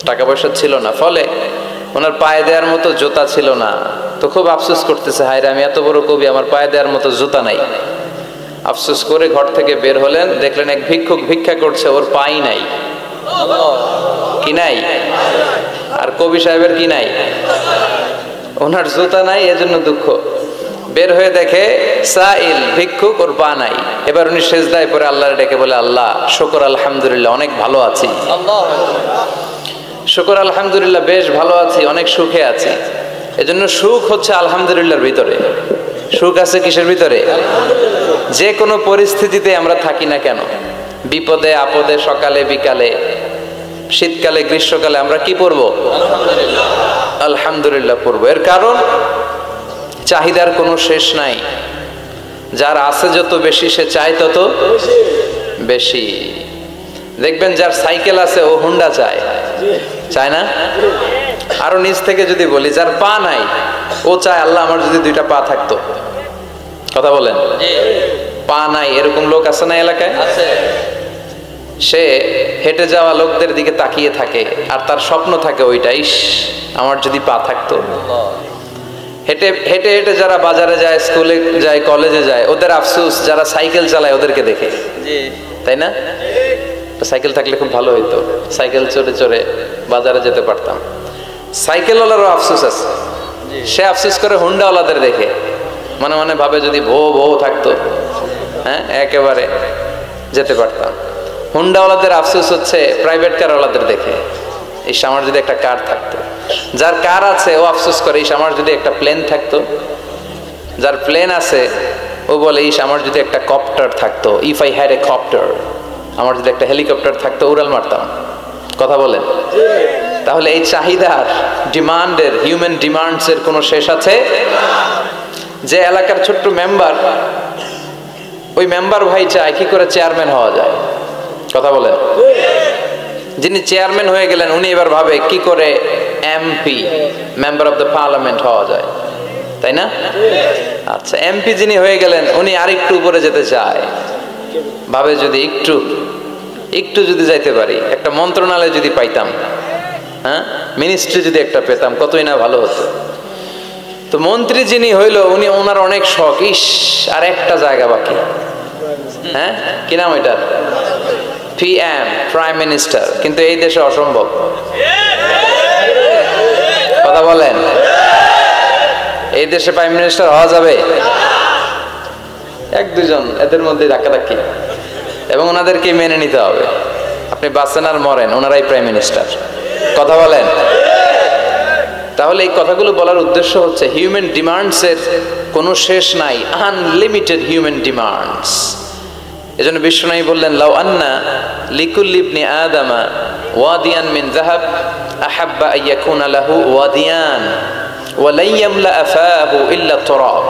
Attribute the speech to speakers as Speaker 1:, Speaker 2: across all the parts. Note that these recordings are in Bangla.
Speaker 1: টাকা পয়সা ছিল না, ফলে ওনার পায়ে দেওয়ার মতো জুতা ছিল না। তো খুব আফসোস করতেছে, হায় রে আমি এত বড় কবি, আমার পায়ে দেওয়ার মতো জুতা নাই। আফসোস করে ঘর থেকে বের হলেন, দেখলেন এক ভিক্ষুক ভিক্ষা করছে, ওর পাই নাই। কি নাই? আর কবি সাহেবের কি নাই? ওনার জুতা নাই, এজন্য দুঃখ। বের হয়ে দেখে সাইল ভিক্ষুক, ওর পা নাই। এবার উনি সেজদায় পড়ে আল্লাহর ডেকে বলে, আল্লাহ শুকর আলহামদুলিল্লাহ, অনেক ভালো আছি। শুকর আলহামদুলিল্লাহ, বেশ ভালো আছি, অনেক সুখে আছি। এজন্য সুখ হচ্ছে আলহামদুলিল্লাহর ভিতরে। সুখ আছে কিসের ভিতরে? যে কোনো পরিস্থিতিতে আমরা থাকি না কেন, বিপদে আপদে, সকালে বিকালে, শীতকালে গ্রীষ্মকালে আমরা কি পড়বো? আলহামদুলিল্লাহ পড়বো। এর কারণ চাহিদার কোনো শেষ নাই। যার আছে যত বেশি, সে চায় তত বেশি। দেখবেন যার সাইকেল আছে ও হুন্ডা চায়, চায় না? আরো নিচ থেকে যদি বলি, যার পা নাই ও চায় আল্লাহ আমার যদি দুইটা পা থাকতো। কথা বলেন। পা নাই এরকম লোক আছে না এলাকায়? সে হেঁটে যাওয়া লোকদের দিকে তাকিয়ে থাকে, আর তার স্বপ্ন থাকে ওইটাই, আমার যদি পা থাকতো। হেঁটে হেঁটে হেঁটে যারা বাজারে যায়, স্কুলে যায়, কলেজে যায়, ওদের আফসোস যারা সাইকেল চালায় ওদেরকে দেখে, তাই না? সাইকেল থাকলে খুব ভালো হইতো, সাইকেল চড়ে চড়ে বাজারে যেতে পারতাম। সাইকেলওয়ালারও আফসোস আছে, সে আফসোস করে হুন্ডাওয়ালাদের দেখে, মনে মনে ভাবে যদি ভো ভো থাকতো, হ্যাঁ একেবারে যেতে পারতাম। হুন্ডাওয়ালাদের আফসোস হচ্ছে প্রাইভেট কারওয়ালাদের দেখে, ইস আমার যদি একটা কার থাকতো। যার কার আছে ও আফসোস করে, ইস আমার যদি একটা প্লেন থাকতো। যার প্লেন আছে ও বলে, ইস আমার যদি একটা কপ্টার থাকতো, if I had a copter, আমার যদি একটা হেলিকপ্টার থাকতো উড়াল মারতাম। কথা বলেন। তাহলে এই চাহিদার, ডিমান্ডের, হিউম্যান ডিমান্ডসের কোনো শেষ আছে? যে এলাকার ছোট্ট মেম্বার, ওই মেম্বার ভাই চায় কি করে চেয়ারম্যান হওয়া যায়। কথা বলেন। যিনি চেয়ারম্যান হয়ে গেলেন উনি এবার ভাবে কি করে MP, member of the parliament হওয়া যায়, তাই না? আচ্ছা, এমপি যিনি হয়ে গেলেন উনি আরেকটু উপরে যেতে চায়, ভাবে যদি একটু যদি যাইতে পারি, একটা মন্ত্রণালয় যদি পাইতাম, হ্যাঁ মিনিস্ট্রি যদি একটা পেতাম, কতই না ভালো হতো। তো মন্ত্রী যিনি হইল উনি, ওনার অনেক শখ, ইস আর একটা জায়গা বাকি। হ্যাঁ কি নাম ওইটার? PM, prime minister. কিন্তু এই দেশে অসম্ভব। কথা বলেন। এই দেশে প্রাইম মিনিস্টার হওয়া যাবে? এক দুজন এদের মধ্যে ধাক্কাধাক্কি, এবং ওনাদেরকে মেনে নিতে হবে। আপনি বাঁচেন আর মরেন, ওনারাই প্রাইম মিনিস্টার। কথা বলেন। তাহলে এই কথাগুলো বলার উদ্দেশ্য হচ্ছে হিউম্যান ডিমান্ডসের কোনো শেষ নাই, আনলিমিটেড হিউম্যান ডিমান্ডস। এজন্য বিশ্বনবী বললেন, লাউ আন্না লিকুল্লি ইবনি আদামা ওয়াদিয়ান মিন যাহাব আহাব্বা আইয়াকুনা লাহু ওয়াদিয়ান ওয়া লা ইয়ামলা আফাহু ইল্লা তুরাব।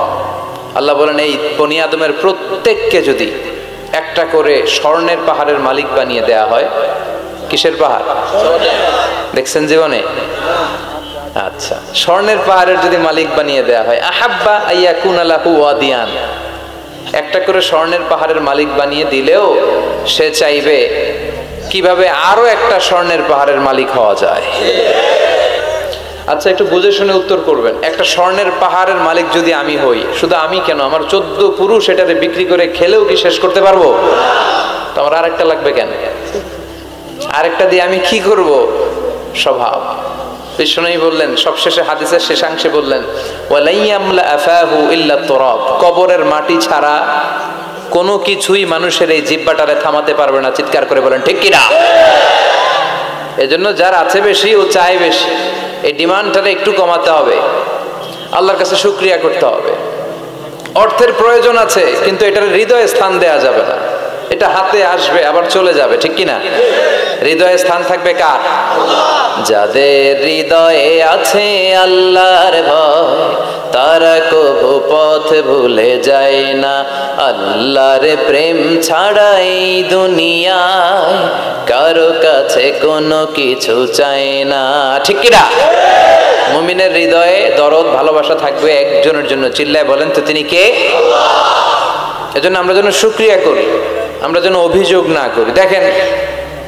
Speaker 1: আল্লাহ বলেন, এই বনি আদমের প্রত্যেককে যদি একটা করে স্বর্ণের পাহাড়ের মালিক বানিয়ে দেয়া হয়। কিসের পাহাড় দেখছেন জীবনে? আচ্ছা, স্বর্ণের পাহাড়ের যদি মালিক বানিয়ে দেয়া হয়, আহাব্বা আইয়াকুনা লাহু ওয়াদিয়ান, একটা করে স্বর্ণের পাহাড়ের মালিক বানিয়ে দিলেও সে চাইবে কিভাবে আরো একটা স্বর্ণের পাহাড়ের মালিক হওয়া যায়। আচ্ছা, একটু বুঝে শুনে উত্তর করবেন। একটা স্বর্ণের পাহাড়ের মালিক যদি আমি হই, শুধু আমি কেন, আমার 14 পুরুষ এটারে বিক্রি করে খেলেও কি শেষ করতে পারবো? তো আমার আরেকটা লাগবে কেন? আরেকটা দিয়ে আমি কি করব? স্বভাব। বিশ্বনবী বললেন, সবশেষে হাদিসের শেষাংশে বললেন, ওয়ালা ইয়ামলা আফাহু ইল্লা তুরাব, কবরের মাটি ছাড়া কোনো কিছুই মানুষের এই জিহ্বাটারে থামাতে পারবে না। চিৎকার করে বলেন ঠিক কিনা? এজন্য যার আছে বেশি ও চায় বেশি, এই ডিমান্ডটারে একটু কমাতে হবে, আল্লাহর কাছে শুকরিয়া করতে হবে। অর্থের প্রয়োজন আছে, কিন্তু এটার হৃদয়ে স্থান দেয়া যাবে না। এটা হাতে আসবে আবার চলে যাবে, ঠিক কিনা? হৃদয়ে স্থান থাকবে কার? যাদের হৃদয়ে আছে আল্লাহর ভয়, তারা কবু পথ ভুলে যায় না। আল্লাহর প্রেম ছাড়া এই দুনিয়ায় কারো কাছে কোনো কিছু চায় না, ঠিক কিনা? মুমিনের হৃদয়ে দরদ ভালোবাসা থাকবে একজনের জন্য। চিল্লায় বলেন তো তিনি কে? এজন্য আমরা যেন শুকরিয়া করি, আমরা যেন অভিযোগ না করি। দেখেন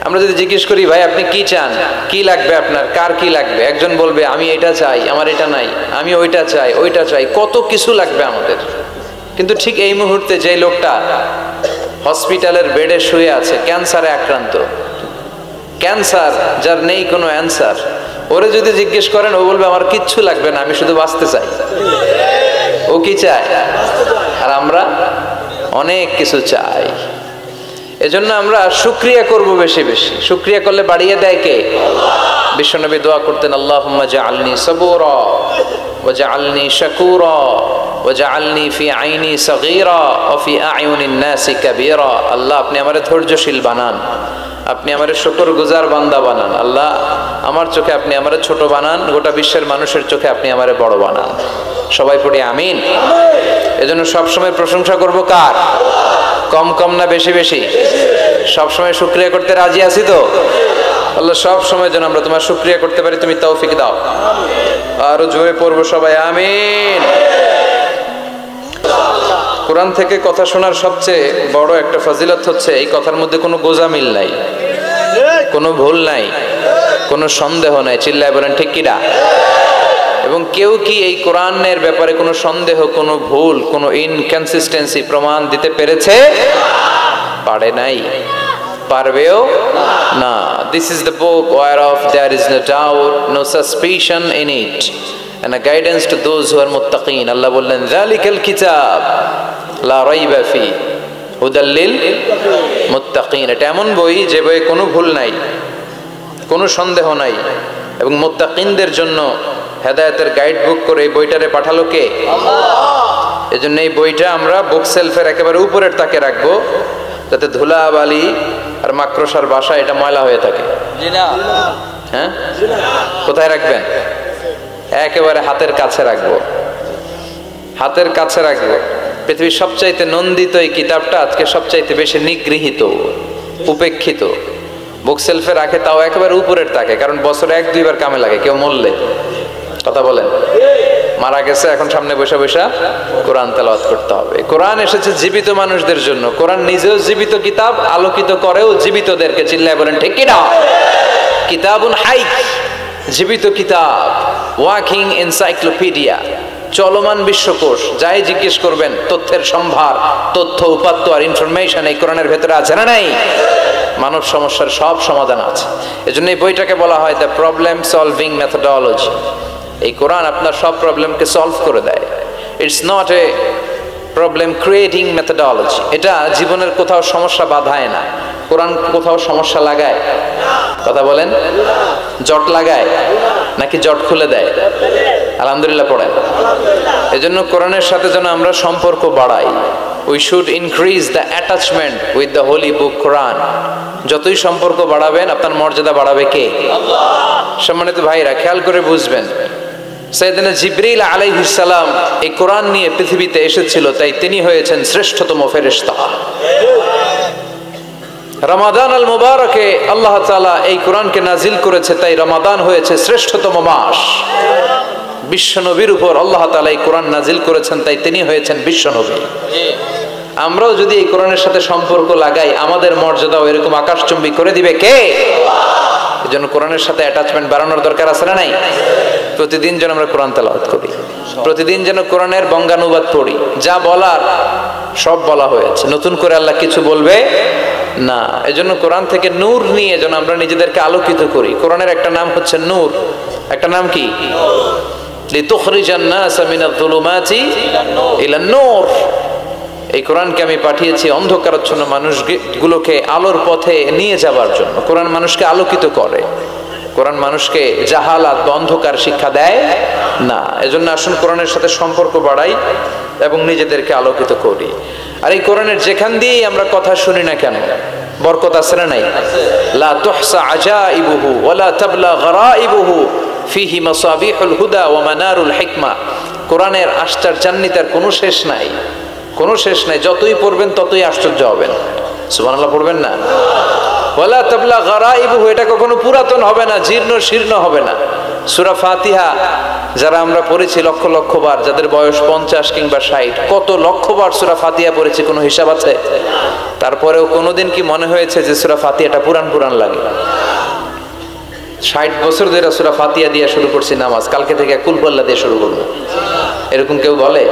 Speaker 1: আমরা যদি জিজ্ঞেস করি ভাই আপনি কি চান, কি লাগবে আপনার, কার কি লাগবে, একজন বলবে আমি এটা চাই, আমার এটা নাই, আমি ওইটা চাই, ওইটা চাই, কত কিছু লাগবে আমাদের। কিন্তু ঠিক এই মুহূর্তে যে লোকটা হসপিটালের বেডে শুয়ে আছে, ক্যান্সারে আক্রান্ত, ক্যান্সার যার নেই কোনো অ্যান্সার, ওরে যদি জিজ্ঞেস করেন ও বলবে আমার কিচ্ছু লাগবে না, আমি শুধু বাঁচতে চাই। ও কি চায়? আর আমরা অনেক কিছু চাই। এজন্য আমরা শুকরিয়া করব বেশি বেশি। শুকরিয়া করলে বাড়িয়ে দেয় কে? বিশ্বনবী দোয়া করতেন, আল্লাহুম্মা জাআলনি সাবুরা ওয়া জাআলনি শাকুরা ওয়া জাআলনি ফি আইনি সাগীরা ওয়া ফি আ'য়ুনিন নাসি কাবীরা। আল্লাহ আপনি আমারে ধৈর্যশীল বানান, আপনি আমারে শুকরগুজার বান্দা বানান। আল্লাহ আমার চোখে আপনি আমারে ছোট বানান, গোটা বিশ্বের মানুষের চোখে আপনি আমারে বড় বানান। সবাই পড়ি আমিন। এজন্য সবসময় প্রশংসা করব কার? কম কম না বেশি বেশি? সবসময় শুকরিয়া করতে রাজি আছি তো? আল্লাহ সব সময় যেন আমরা তোমার শুকরিয়া করতে পারি, তুমি তৌফিক দাও। আরো জোরে পড়বো সবাই আমিন। কোরআন থেকে কথা শোনার সবচেয়ে বড় একটা ফজিলত হচ্ছে এই কথার মধ্যে কোনো গোজামিল নাই, কোনো ভুল নাই, কোনো সন্দেহ নাই। চিল্লায় বলেন ঠিক কিনা? এবং কেউ কি এই কোরআনের ব্যাপারে কোনো সন্দেহ, কোনো ভুল, কোনো ইনকনসিস্টেন্সি প্রমাণ দিতে পেরেছে? পারে নাই, পারবেও না। This is the book whereof there is no doubt, no suspicion in it, and a guidance to those who are muttaqin. আল্লাহ বললেন যালিকাল কিতাব লা রাইবা ফি হুদাল লিল মুত্তাকিন। এটা এমন বই যে বইয়ে কোনো ভুল নাই, কোনো সন্দেহ নাই, এবং মুত্তাকিনদের জন্য হেদায়েতের গাইড বুক করে এই বইটারে পাঠালো কে? আল্লাহ। এজন্য এই বইটা আমরা বুক সেলফের একেবারে উপরের তাকে রাখবো, যাতে ধুলা বালি আর মাকড়সার বাসা এটা ময়লা হয়ে থাকে। হ্যাঁ, কোথায় রাখবেন? একেবারে হাতের কাছে রাখবো, হাতের কাছে রাখবো। পৃথিবীর সবচাইতে নন্দিত এই কিতাবটা আজকে সবচাইতে বেশি নিগৃহীত, উপেক্ষিত। বুক সেলফে রাখে, তাও একেবারে উপরের তাকে, কারণ বছরে 1-2 বার কামে লাগে। কেউ মরলে, কথা বলেন, মারা গেছে, এখন সামনে বসে বসে কোরআন তেলাওয়াত করতে হবে। কোরআন এসেছে জীবিত মানুষদের জন্য। কোরআন নিজেও জীবিত কিতাব, আলোকিত করেও জীবিতদেরকে। চিল্লায় বলেন ঠিক কিনা? কিতাবুন হাই, জীবিত কিতাব, ওয়াকিং এনসাইক্লোপিডিয়া, চলমান বিশ্বকোষ। যাই জিজ্ঞেস করবেন তথ্যের সম্ভার, তথ্য উপাত্ত আর ইনফরমেশন এই কোরআনের ভেতরে আছে না নাই? মানব সমস্যার সব সমাধান আছে। এজন্য এই বইটাকে বলা হয় দ্য প্রবলেম সলভিং মেথোডোলজি। এই কোরআন আপনার সব প্রবলেমকে সলভ করে দেয়। It's not a problem creating methodology. এটা জীবনের কোথাও সমস্যা বাধায় না। কোরআন কোথাও সমস্যা লাগায়? কথা বলেন, জট লাগায় নাকি জট খুলে দেয়? আলহামদুলিল্লাহ পড়েন। এজন্য কোরআনের সাথে যেন আমরা সম্পর্ক বাড়াই। We should increase the attachment with the holy book Quran. যতই সম্পর্ক বাড়াবেন আপনার মর্যাদা বাড়াবে কে? আল্লাহ। সম্মানিত ভাইরা, খেয়াল করে বুঝবেন, সাইয়েদনা জিবরিল আলাইহিস সালাম এই কোরআন নিয়ে পৃথিবীতে এসেছিল, তাই তিনি হয়েছেন শ্রেষ্ঠতম ফেরেশতা। রমাদান আল মুবারকে আল্লাহ তাআলা এই কোরআনকে নাজিল করেছে, তাই রমাদান হয়েছে শ্রেষ্ঠতম মাস। বিশ্বনবীর উপর আল্লাহ তাআলা এই কোরআন নাজিল করেছেন, তাই তিনি হয়েছেন বিশ্বনবী। আমরাও যদি এই কোরআনের সাথে সম্পর্ক লাগাই, আমাদের মর্যাদাও এরকম আকাশচুম্বী করে দিবে কে? এজন্য কোরআনের সাথে অ্যাটাচমেন্ট বাড়ানোর দরকার আছে না নাই? প্রতিদিন যেন আমরা কোরআন তেলাওয়াত করি, প্রতিদিন যেন কোরআনের বঙ্গানুবাদ পড়ি। যা বলার সব বলা হয়েছে, নতুন করে আল্লাহ কিছু বলবে না। এজন্য কোরআন থেকে নূর নিয়ে যেন আমরা নিজেদেরকে আলোকিত করি। কোরআনের একটা নাম হচ্ছে নূর, একটা নাম কি? লিতুখরিজান নাসা মিনাজ যুলুমাতি ইলান নূর। এই কোরআনকে আমি পাঠিয়েছি অন্ধকারাচ্ছন্ন মানুষগুলোকে আলোর পথে নিয়ে যাবার জন্য। কোরআন মানুষকে আলোকিত করে, কোরআন মানুষকে জাহালাত বা অন্ধকার শিক্ষা দেয় না। এজন্য আসুন কোরআনের সাথে সম্পর্ক বাড়াই এবং নিজেদেরকে আলোকিত করি। আর এই কোরআনের যেখান দিয়েই আমরা কথা শুনি না কেন, বরকত আছে না নাই? লা তুহসা আজাইবুহু ওয়ালা তাবলা গরাইবুহু ফিহি মাসাবিহুল হুদা ওয়া মানারুল হিকমা। কোরআনের আশ্চর্যান্বিতার কোনো শেষ নাই, কোনো শেষ নাই। যতই পড়বেন ততই আশ্চর্য হবেন। সুবহানাল্লাহ পড়বেন না? ওয়ালা তাবলা গরাইবুহু, এটা কখনো পুরাতন হবে না, জীর্ণ শীর্ণ হবে না। সূরা ফাতিহা যারা আমরা পড়েছি লক্ষ লক্ষ বার, যাদের বয়স 50 কিংবা 60, কত লক্ষ বার সূরা ফাতিহা পড়েছি, কোনো হিসাব আছে? তারপরেও কোনোদিন কি মনে হয়েছে যে সূরা ফাতিহাটা পুরান পুরান লাগে? 60 বছর ধরে সূরা ফাতিহা দিয়ে শুরু করছি নামাজ, কালকে থেকে কুল পাল্লা দিয়ে শুরু করবো, এরকম কেউ বলে?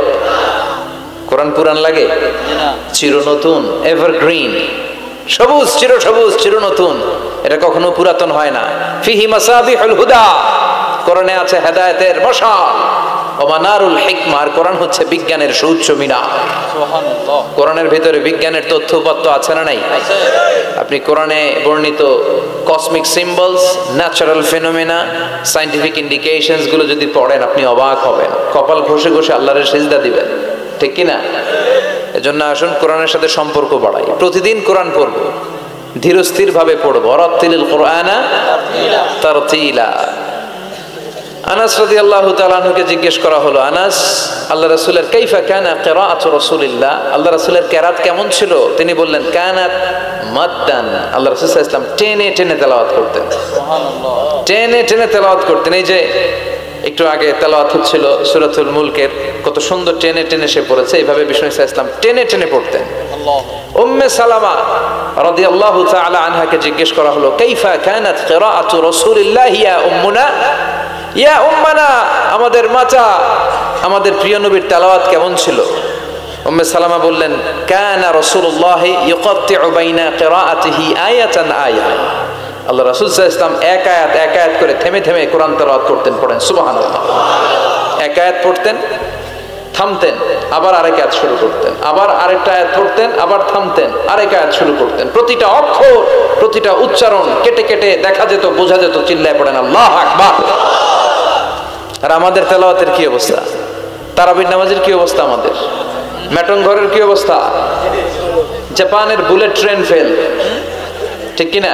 Speaker 1: কোরআন পুরান লাগে? চির নতুন, এভারগ্রিন, সবুজ, চির সবুজ, চির নতুন, এটা কখনো পুরাতন হয় না। ফিহি মাসাবিহুল হুদা, কোরআনে আছে হেদায়েতের মশাল, ওয়া মানারুল হিকমা, আর কোরআন হচ্ছে বিজ্ঞানের সুউচ্চ মিনার। সুবহানাল্লাহ। কোরআনের ভিতরে বিজ্ঞানের তথ্য উপাত্ত আছে না নাই? আপনি কোরআনে বর্ণিত cosmic symbols, natural phenomena, scientific indications গুলো যদি পড়েন আপনি অবাক হবেন, কপাল ঘষে ঘষে আল্লাহর সিজদা দিবেন, ঠিক কি না? এজন্য আসুন কোরআনের সাথে সম্পর্ক বাড়াই, প্রতিদিন কোরআন পড়ব, ধীরস্থির ভাবে পড়বো। রাত্তিলিল কুরআনা তারতিলা। আনাস রাদিয়াল্লাহু তাআলা আনহুকে জিজ্ঞেস করা হলো, আনাস, আল্লাহ রাসূলের কাইফা কানা কিরাআতু রাসূলিল্লাহ, আল্লাহ রাসূলের কিরাত কেমন ছিল? তিনি বললেন, কানাত মাদ্দান, আল্লাহ রাসূল সাল্লাল্লাহু আলাইহি ওয়াসাল্লাম টেনে টেনে তেলাওয়াত করতেন। সুবহানাল্লাহ। টেনে টেনে তেলাওয়াত করতেন। এই যে একটু আগে তেলাওয়াত হচ্ছিল সূরাতুল মুলকের, কত সুন্দর টেনে টেনে সে পড়েছে, এইভাবে বিষ্ণু সাল্লাল্লাহু আলাইহি ওয়াসাল্লাম টেনে টেনে পড়তেন। উম্মে সালামা রাদিয়াল্লাহু তাআলা আনহাকে জিজ্ঞেস করা হলো, কাইফা কানাত কিরাআতু রাসূলিল্লাহ ইয়া উম্মুনা, ইয়া উম্মানা, আমাদের মাতা, আমাদের প্রিয় নবীর তেলাওয়াত কেমন ছিল? উম্মে সালামা বললেন, কানা রাসূলুল্লাহ ইয়াকাত্তিউ বাইনা কিরাআতিহি আয়াতান আয়া, আল্লাহ রাসূল সাল্লাল্লাহু আলাইহি ওয়াসাল্লাম এক আয়াত এক আয়াত করে থেমে থেমে কোরআন তেলাওয়াত করতেন। পড়েন সুবহানাল্লাহ। এক আয়াত পড়তেন, থামতেন, আবার আরেক আয়াত শুরু করতেন, আবার আরেকটা আয়াত পড়তেন, আবার থামতেন, আরেক আয়াত শুরু করতেন। প্রতিটা অক্ষর, প্রতিটা উচ্চারণ কেটে কেটে দেখা যেত, বোঝা যেত। চিল্লায় পড়েন আল্লাহু আকবার। আর আমাদের তেলাওয়াতের কি অবস্থা? তারাবির নামাজের কি অবস্থা? আমাদের মেটন ঘরের কি অবস্থা? জাপানের বুলেট ট্রেন ফেল, ঠিক কিনা?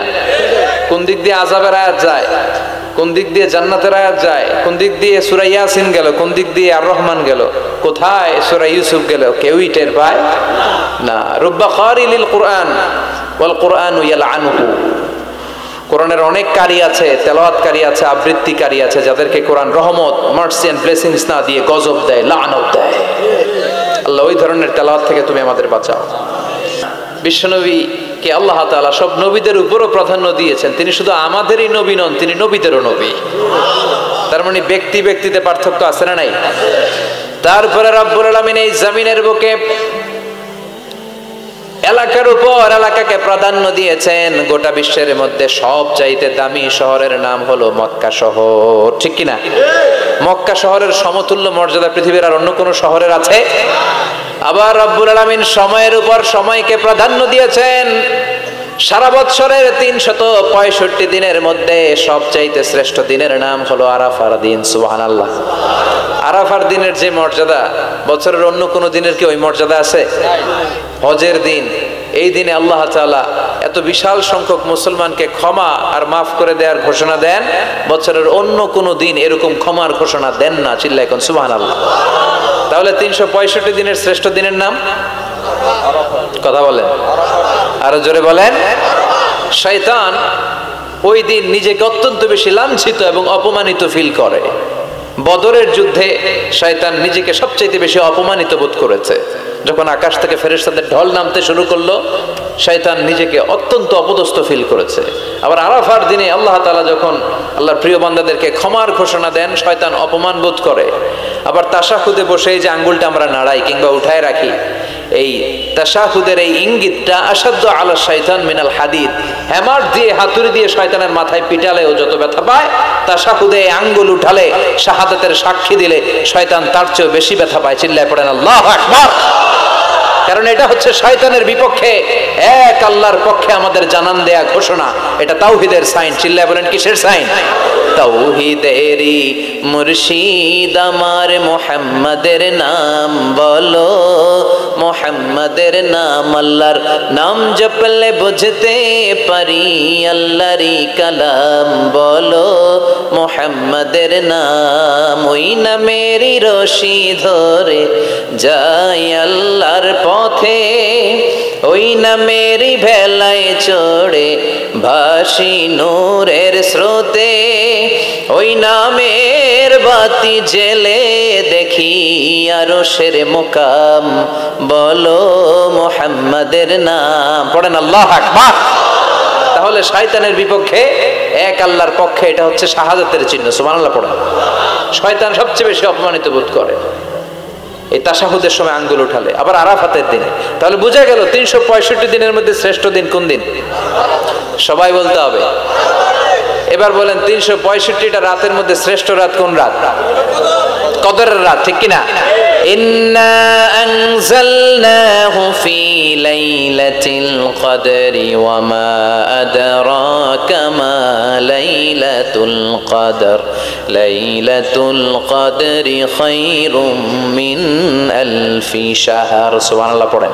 Speaker 1: কোন দিক দিয়ে আযাবের আয়াত যায়, কোন দিক দিয়ে জান্নাতের আয়াত যায়, কোন দিক দিয়ে সূরা ইয়াসিন গেল, কোন দিক দিয়ে আর রহমান গেল, কোথায় সূরা ইউসুফ গেল, কেউই টের পায় না। রুব্বা খারিলিল কুরআন ওয়াল কুরআনু ইয়ালআনুহু, কোরআনের অনেক কারি আছে, তেলাওয়াতকারী আছে, আবৃত্তিকারী আছে, যাদেরকে কোরআন রহমত, মার্সি এন্ড ব্লেসিংস না দিয়ে গজব দেয়, লানত দেয়। আল্লাহ ওই ধরনের তেলাওয়াত থেকে তুমি আমাদের বাঁচাও। বিশ্বনবীকে আল্লাহ তাআলা সব নবীদের উপরও প্রাধান্য দিয়েছেন, তিনি শুধু আমাদেরই নবী নন, তিনি নবীদেরও নবী। তার মানে ব্যক্তি ব্যক্তিতে পার্থক্য আছে না নাই? তারপরে রব্বুল আলামিন এই জমিনের বুকে এলাকার উপর এলাকাকে প্রাধান্য দিয়েছেন। গোটা বিশ্বের মধ্যে সবচাইতে দামি শহরের নাম হলো মক্কা শহর, ঠিক কিনা? মক্কা শহরের সমতুল্য মর্যাদা পৃথিবীর আর অন্য কোন শহরের আছে? আবার রব্বুল আলামিন সময়ের উপর সময়কে প্রাধান্য দিয়েছেন। সারা বছরের 365 দিনের মধ্যে সবচাইতে শ্রেষ্ঠ দিনের নাম হলো আরাফার দিন। সুবহানাল্লাহ। আরাফার দিনের যে মর্যাদা, বছরের অন্য কোন দিনের কি ওই মর্যাদা আছে? হজের দিন, এই দিনে আল্লাহ তাআলা এত বিশাল সংখ্যক মুসলমানকে ক্ষমা আর মাফ করে দেওয়ার ঘোষণা দেন, বছরের অন্য কোন দিন এরকম ক্ষমার ঘোষণা দেন না। চিল্লায় কোন সুবহানাল্লাহ। তাহলে 365 দিনের শ্রেষ্ঠ দিনের নাম? কথা বলেন, আরো জোরে বলেন। শয়তান ওই দিন নিজেকে অত্যন্ত বেশি লাঞ্ছিত এবং অপমানিত ফিল করে। বদরের যুদ্ধে শয়তান নিজেকে সবচেয়ে বেশি অপমানিত বোধ করেছে। যখন আকাশ থেকে ফেরেশতাদের ঢল নামতে শুরু করলো, শয়তান নিজেকে অত্যন্ত অপদস্থ ফিল করেছে। আবার আরাফার দিনে আল্লাহ তাআলা যখন আল্লাহর প্রিয় বান্দাদেরকে ক্ষমার ঘোষণা দেন, শয়তান অপমান বোধ করে। আবার তাশাহুদে বসে যে আঙ্গুলটা আমরা নাড়াই কিংবা উঠায় রাখি, এই তাশাহুদের এই ইঙ্গিতটা আসাদ্দু আলা শাইতান মিনাল হাদিদ, হ্যামার দিয়ে, হাতুড়ি দিয়ে শয়তানের মাথায় পিটালে ও যত ব্যথা পায়, তাশাহুদে আঙ্গুল উঠালে, শাহাদাতের সাক্ষী দিলে শয়তান তার চেয়েও বেশি ব্যথা পায়। চিল্লায় পড়েন আল্লাহু আকবার। কারণ এটা হচ্ছে শয়তানের বিপক্ষে এক আল্লাহর পক্ষে আমাদের জানান দেয়া ঘোষণা। এটা তাওহীদের সাইন। চিল্লায় বলেন কিসের সাইন? তাওহীদেরই মুর্শিদ আমার মুহাম্মাদের নাম বলো, মুহাম্মাদের নাম, আল্লাহর নাম জপলে বুঝতে পারি আল্লাহরই কালাম বলো, মুহাম্মাদের নাম। ওই নামেরই রশি ধরে যাই আল্লাহর পথে, ওই নামেরই ভেলায় চড়ে ভাসি নূরের স্রোতে, ওই নামের বাতি জেলে দেখি আরশের মুকাম, বলো মুহাম্মাদের নাম। পড়েন আল্লাহু আকবার। তাহলে শয়তানের বিপক্ষে এক আল্লাহর পক্ষে, এটা হচ্ছে শাহাদাতের চিহ্ন। সুবহানাল্লাহ পড়েন। শয়তান সবচেয়ে বেশি অপমানিত বোধ করে এই তাশাহুদের সময় আঙ্গুল উঠালে, আবার আরাফাতের দিনে। তাহলে বোঝা গেল 365 দিনের মধ্যে শ্রেষ্ঠ দিন কোন দিন? সবাই বলতে হবে। এবার বলেন 365টা রাতের মধ্যে শ্রেষ্ঠ রাত কোন রাত? কদরের রাত, ঠিক কিনা? ইন্না আনজালনাহু ফি লাইলাতিল কদরি ওয়া মা আদরাকা মা লাইলাতুল কদর লাইলাতুল কদরি খায়রুম মিন আলফি শাহর। সুবহানাল্লাহ পড়েন।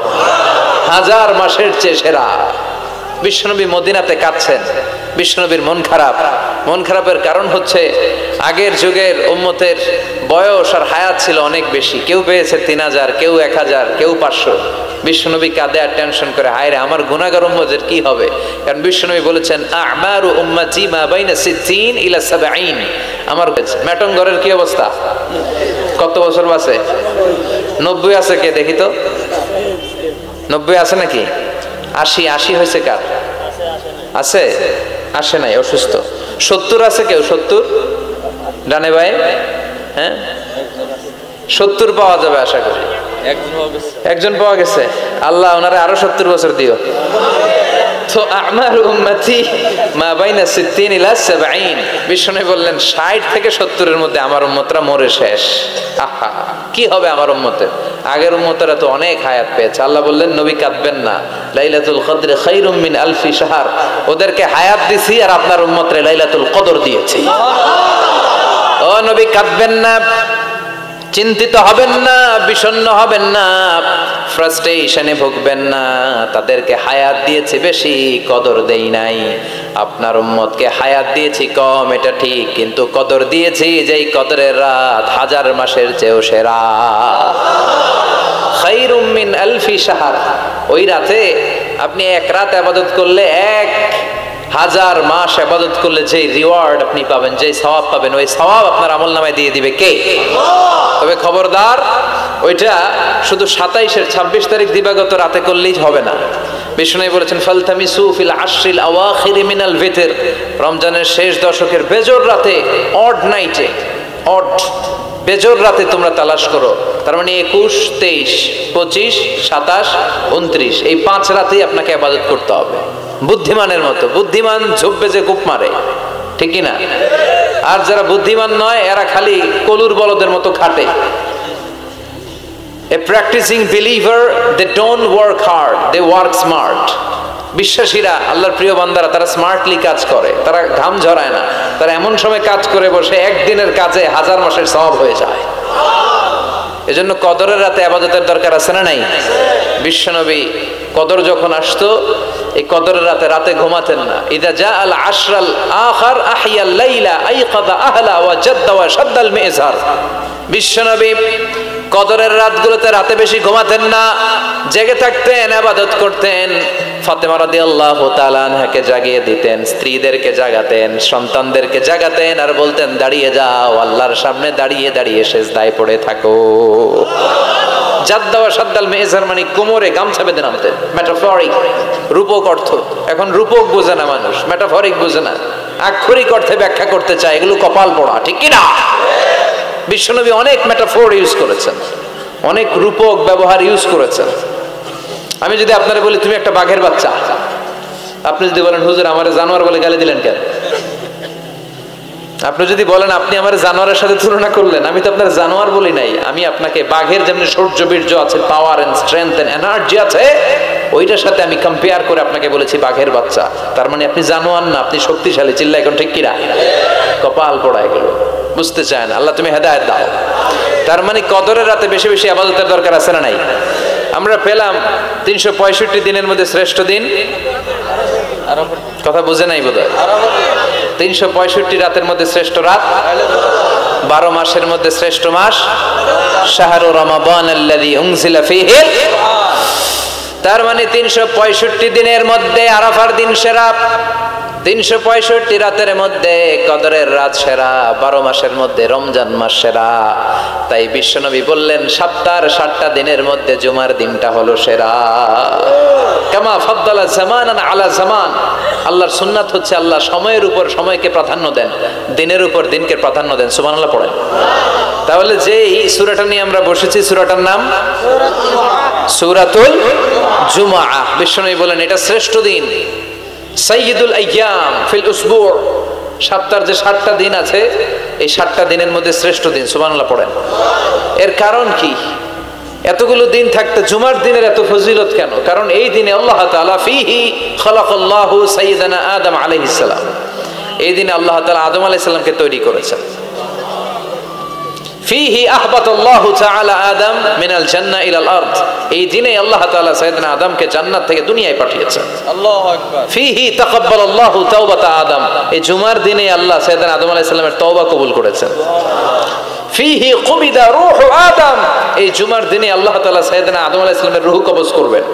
Speaker 1: হাজার মাসের চেয়ে সেরা। বিশ্বনবী মদিনাতে কাঁদছেন, বিশ্বনবীর মন খারাপ। মন খারাপের কারণ হচ্ছে আগের যুগের উম্মতের বয়স আর হায়াত ছিল অনেক বেশি। কেউ পেয়েছে 3000, কেউ 1000, কেউ 500। বিশ্বনবী কাঁদে আর টেনশন করে, হায় রে আমার গুনাহগার উম্মতের কি হবে? কারণ বিশ্বনবী বলেছেন আমারু উম্মতি মা বাইনা 60 ইলা 70। আমার মেটন ঘরের কি অবস্থা? কত বছর বাঁচে? 90 আছে কে দেখি তো? 90 আছে নাকি? 80 হয়েছে কার? আছে? আসে নাই, অসুস্থ। 70 আছে কেউ? 70 ডানে ভাই? হ্যাঁ 70 পাওয়া যাবে আশা করি। একজন পাওয়া গেছে। আল্লাহ ওনারে আরো 70 বছর দিও। তো আমার উম্মতি মা বাইনা 60 ইলা 70। বিষ্ণু বললেন 60 থেকে 70 এর মধ্যে আমার উম্মতরা মরে শেষ। আহা, কি হবে আমার উম্মতের? আগের উম্মতরা তো অনেক হায়াত পেয়েছে। আল্লাহ বললেন নবী কাঁদবেন না, লাইলাতুল কদর খায়রুম মিন আলফি শাহর। ওদেরকে হায়াত দিছি আর আপনার উম্মতরে লাইলাতুল কদর দিয়েছি। ও নবী কাঁদবেন না, চিন্তিত হবেন না, বিষণ্ণ হবেন না, ফ্রাস্ট্রেশনে ভুগবেন না। তাদেরকে হায়াত দিয়েছি বেশি, কদর দেই নাই। আপনার উম্মতকে হায়াত দিয়েছি কম, এটা ঠিক, কিন্তু কদর দিয়েছি যেই কদরের রাত 1000 মাসের চেয়েও সেরা। খায়রুম মিন আলফি শাহর। ওই রাতে আপনি এক রাত ইবাদত করলে 1000 মাস ইবাদত করলে যে রিওয়ার্ড আপনি পাবেন, যে সওয়াব পাবেন, ওই সওয়াব আপনার আমলনামায় দিয়ে দিবে কে? তবে খবরদার, ওইটা শুধু 27 26 তারিখ দিবাগত রাতে করলেই হবে না। বিষ্ণু বলেছেন ফালতামিসু ফিল আশরিল আওয়াখির মিনাল ভিতর। রমজানের শেষ দশকের বেজোর রাতে, অড নাইটে, অড বেজোর রাতে তোমরা তালাশ করো। তার মানে 21, 23, 25, 27, 29 এই 5 রাতেই আপনাকে ইবাদত করতে হবে বুদ্ধিমানের মতো। বুদ্ধিমান ঝুপবে যে কূপ মারে, ঠিক কি না? আর যারা বুদ্ধিমান নয় এরা খালি কলুর বলদের মতো খাটে। A practicing believer, they don't work hard, they work smart. বিশ্বাসীরা, আল্লাহর প্রিয় বান্দারা, তারা স্মার্টলি কাজ করে, তারা ঘাম ঝরায় না। তারা এমন সময় কাজ করে বসে একদিনের কাজে 1000 মাসের সওয়াব হয়ে যায়। এজন্য কদরের রাতে ইবাদতের দরকার আছে না নাই? বিশ্বনবী কদর যখন আসতো, এই কদরের রাতে রাতে ঘুমাতেন না। ইদা জাআল আশরাল আখার আহিয়াল লাইলা আইকাদা আহলা ওয়া জাদ্দা ওয়া শাদ্দাল মিজার। বিশ্বনবী কদরের রাতগুলোতে রাতে বেশি ঘুমাতেন না, জেগে থাকতেন, ইবাদত করতেন। ফাতেমা রাদিয়াল্লাহু তাআলা আনহাকে জাগিয়ে দিতেন, স্ত্রীদেরকে জাগাতেন, সন্তানদেরকে জাগাতেন, আর বলতেন দাঁড়িয়ে যাও, আল্লাহর সামনে দাঁড়িয়ে দাঁড়িয়ে সেজদায় পড়ে থাকো। জাদ্দা ওয়া শাদ্দাল মিজার মানে কোমরে গামছা বেঁধে নামতেন। মেটাফরিক, রূপক অর্থ। এখন রূপক বোঝে না মানুষ, মেটাফরিক বোঝে না, আক্ষরিক অর্থে ব্যাখ্যা করতে চায়, এগুলো কপাল পড়া, ঠিক কি না? বিশ্বনবী অনেক মেটাফোর ইউজ করেছেন, অনেক রূপক ব্যবহার ইউজ করেছেন। আমি যদি আপনারা বলি তুমি একটা বাঘের বাচ্চা, আপনি যদি বলেন হুজুর আমারে জানোয়ার বলে গালি দিলেন কেন? আপনি যদি বলেন আপনি আমার জানোয়ারের সাথে তুলনা করলেন, আমি তো আপনার জানোয়ার বলি নাই, আমি আপনাকে বাঘের যেমনি শৌর্য বীর্য আছে, power and strength and energy আছে, ওইটার সাথে আমি কম্পেয়ার করে আপনাকে বলেছি বাঘের বাচ্চা। তার মানে আপনি জানোয়ার না, আপনি শক্তিশালী। চিল্লা এখন ঠিক কিনা? কপাল পড়া এগুলো বুঝতে চায় না। আল্লাহ তুমি হেদায়েত দাও। তার মানে কদরের রাতে বেশি বেশি ইবাদতের দরকার আছে না নাই? আমরা পেলাম 365 দিনের মধ্যে শ্রেষ্ঠ দিন। কথা বুঝে নাই বোধহয়। 365 রাতের মধ্যে শ্রেষ্ঠ রাত, 12 মাসের মধ্যে শ্রেষ্ঠ মাস, শাহরু রমাদান আল্লাযী উনজিলা ফীহি। তার মানে 365 দিনের মধ্যে আরাফার দিন সেরা, 365 রাতের মধ্যে কদরের রাত সেরা, 12 মাসের মধ্যে রমজান মাস সেরা। তাই বিশ্বনবী বললেন সপ্তাহের 7টা দিনের মধ্যে জুমার দিনটা হলো সেরা। কামা ফাদ্দালা জামানান আলা জামান, আল্লাহর সুন্নাত হচ্ছে আল্লাহ সময়ের উপর সময়কে প্রাধান্য দেন, দিনের উপর দিনকে প্রাধান্য দেন। সুবহানাল্লাহ পড়েন। তাহলে যে এই সূরাটা নিয়ে আমরা বসেছি, সূরাটার নাম সূরাতুল জুমআহ। বিশ্বনবী বলেন এটা শ্রেষ্ঠ দিন, সাইয়্যিদুল আইয়াম ফিল উসবু', সপ্তাহের যে 7টা দিন আছে এই 7টা দিনের মধ্যে শ্রেষ্ঠ দিন। সুবহানাল্লাহ পড়েন। এর কারণ কি? এতগুলো দিন থাকতে জুমার দিনের এত ফজিলত কেন? কারণ এই দিনে আল্লাহ তাআলা ফিহি খালাকাল্লাহু সাইয়্যিদানা আদম আলাইহিস সালাম, এই দিনে আল্লাহ তাআলা আদম আলাইহিস সালামকে তৈরি করেছেন। ফিহি আহবাতাল্লাহু তাআলা আদম মিনাল জান্নাহ ইলাল আরদ, এই দিনে আল্লাহ তাআলা সাইয়েদনা আদমকে জান্নাত থেকে দুনিয়ায় পাঠিয়েছেন। আল্লাহু আকবার। ফিহি তাকাব্বালাল্লাহু তাওবাতা আদম, এই জুমার দিনে আল্লাহ সাইয়েদনা আদম আলাইহিস সালামের তওবা কবুল করেছেন। ফিহি কুবিদা রূহু আদম, এই জুমার দিনে আল্লাহ তাআলা সাইয়েদনা আদম আলাইহিস সালামের রূহ কবজ করবেন।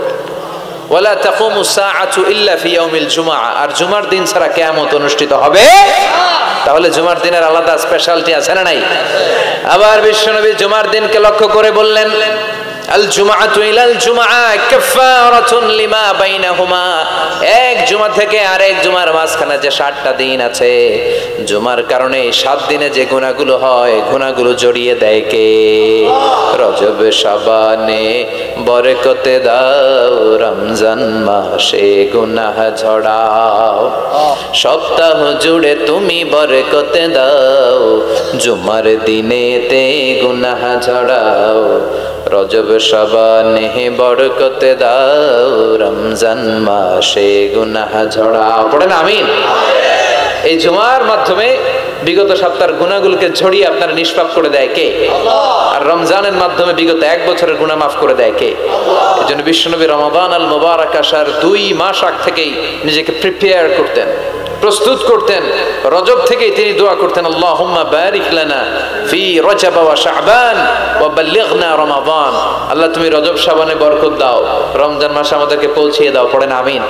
Speaker 1: ওয়ালা তাকুমু সাআতু ইল্লা ফি ইয়াউমিল জুমআহ, আর জুমার দিন ছাড়া কিয়ামত অনুষ্ঠিত হবে। তাহলে জুমার দিনের আলাদা স্পেশালিটি আছে না নাই? আবার বিশ্বনবী জুমার দিনকে লক্ষ্য করে বললেন আল জুমআতু ইলাল জুমআহ কাফারাতুন লিমা বাইনাহুমা, এক জুমা থেকে আরেক জুমার মাঝখানে যে 7টা দিন আছে, জুমার কারণে 7 দিনে যে গুনাহগুলো হয় গুনাহগুলো জড়িয়ে দেয় কে? রজব শাবানে বরকতে দাও, রমজান মাসে গুনাহ ঝড়াও, সপ্তাহ জুড়ে তুমি বরকতে দাও, জুমার দিনেতে গুনাহ ঝড়াও, রজব শাবানে বরকতে দাও, রমজান মাসে গুনাহ ঝড়াও। পড়েন আমিন। এই জুমার মাধ্যমে বিগত সপ্তাহের গুনাহগুলোকে ঝরিয়ে আপনারা নিষ্পাপ করে দেয় কে? আর রমজানের মাধ্যমে বিগত 1 বছরের গুনাহ মাফ করে দেয় কে? এজন্য বিশ্বনবী রমাদান আল মুবারাক আসার 2 মাস আগ থেকেই নিজেকে প্রিপেয়ার করতেন, প্রস্তুত করতেন। রজব থেকেই তিনি দোয়া করতেন আল্লাহুম্মা বারিক লানা ফি রজব ওয়া শাবান ওয়া বাল্লিগনা রমাদান, আল্লাহ তুমি রজব শাবানে বরকত দাও, রমজান মাসে আমাদেরকে পৌঁছিয়ে দাও। পড়েন আমিন।